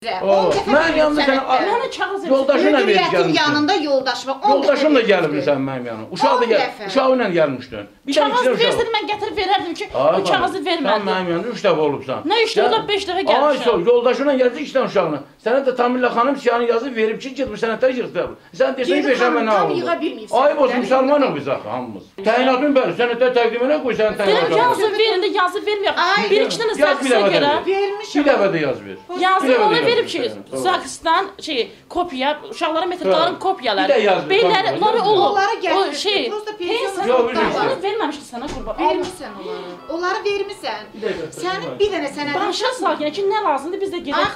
Mən yanında sənə yoldaşınla verəcəm. Yanında yoldaş var. Yoldaşımla gəlibsən mənim yanıma. Uşağı ilə gəlmişdin. Kağız versin, mən gətirib verərdim ki, o kağızı vermədi. Sən mənim yanımda 3 dəfə olubsan. Nə 3 dəfə, 5 dəfə gəlmişəm. Yoldaşınla gəldi 2 dənə uşağına. Sənə də Tamillə xanım siyahını yazıb verib ki, git bu sənətə yığdı. Sən deyirsən ki, beşə mən nə oldu? Ayıb olsun, müsəlman ol biz axı, hamımız. Təyinatın bəli, sənətə təqdiminə qoy, sənə təyinatı olsun. Yazıb verin də yazıb verməyəm. Bir iki dənə zaksıya görə. Bir dəfə də yaz ver. Yazıb ona verib ki, zaksdan kopya, uşaqların metrikaların kopyaları. Beyləri, onları olub. Onlara gəlmişdir. Onları verməmişdir sənə qurban. Vermişsən onları. Onları vermişsən. Sənin bir dənə sənədin. Danışa sakinə ki, nə lazımdır biz də gedək.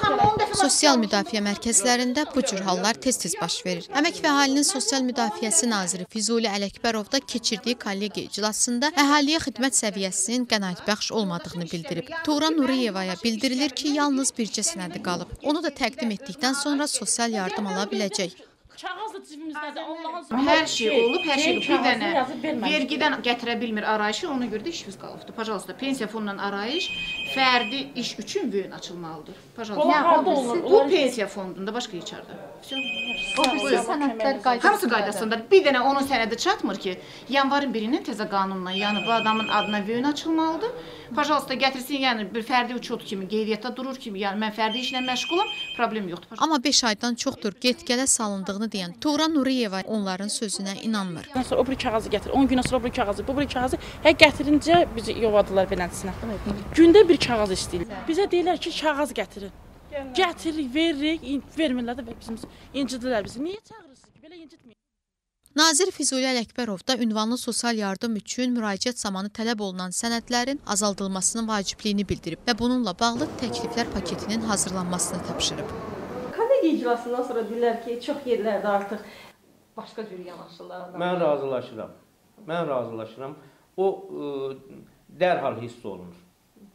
Sosial müdafiə mərkəzlərində bu cür hallar tez-tez baş verir. Əmək və Əhalinin Sosial Müdafiəsi naziri Füzuli Ələkbərov da keçirdiyi kollegiya iclasında əhaliyə xidmət səviyyəsinin qənaətbəxş olmadığını bildirib. Turan Nuriyevaya bildirilir ki, yalnız bircə sənədi qalıb. Onu da təqdim etdikdən sonra sosial yardım ala biləcək. Hər şey olub, hər şey olub. Bir dənə vergidən gətirə bilmir arayışı, ona görə də işimiz qalıbdır. Pajalosta, pensiya fonundan arayış fərdi iş üçün vöyün açılmalıdır. Bu pensiya fondunda, başqa içərdə. Hamısı qaydasındadır. Bir dənə onun sənədi çatmır ki, yanvarın birindən təzə qanunla, yəni bu adamın adına vöyün açılmalıdır. Pajalosta, gətirsin, yəni bir fərdi uçot kimi, qeydiyyatda durur kimi, yəni mən fərdi işlə məşğulam, problem yoxdur. Amma 5 aydan çoxdur get-gələ salındığını deyən Turan Nuriyeva onların sözünə inanmır. O bir kağızı gətir, 10 gündən sonra bu kağızı, bu bir kağızı, gətirincə bizi yovadılar beləsinə. Gündə bir kağız istəyirlər. Bizə deyirlər ki, kağız gətirin. Gətirik, veririk, vermirlər də bizim incidirlər bizi. Niyə çağırırsınız ki, belə incitməyin? Nazir Füzuli Ələkbərov da ünvanlı sosial yardım üçün müraciət zamanı tələb olunan sənədlərin azaldılmasının vacibliyini bildirib və bununla bağlı təkliflər paketinin hazırlanmasını tapşırıb. Kollegiya iclasından sonra deyirlər ki, çox yerlərdə artıq başqa cür yanaşırlar. Mən razılaşıram. O dərhal hiss olunur.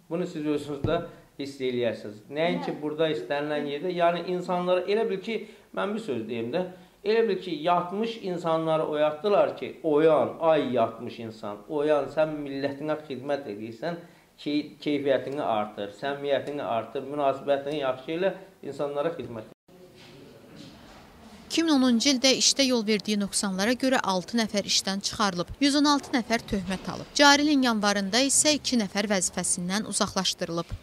Bunu siz özünüz də hiss eləyərsiniz. Nəinki burada istənilən yerdə, yəni insanlara elə bil ki, mən bir söz deyim də, elə bil ki, yatmış insanları oyatdılar ki, oyan, ay yatmış insan, oyan, sən millətinə xidmət edirsən, keyfiyyətini artır, səmiyyətini artır, münasibətini yaxşı elə insanlara xidmət edir. 2010-cu ildə işdə yol verdiyi nöqsanlara görə 6 nəfər işdən çıxarılıb, 116 nəfər töhmət alıb. Cari ilin yanvarında isə 2 nəfər vəzifəsindən uzaqlaşdırılıb.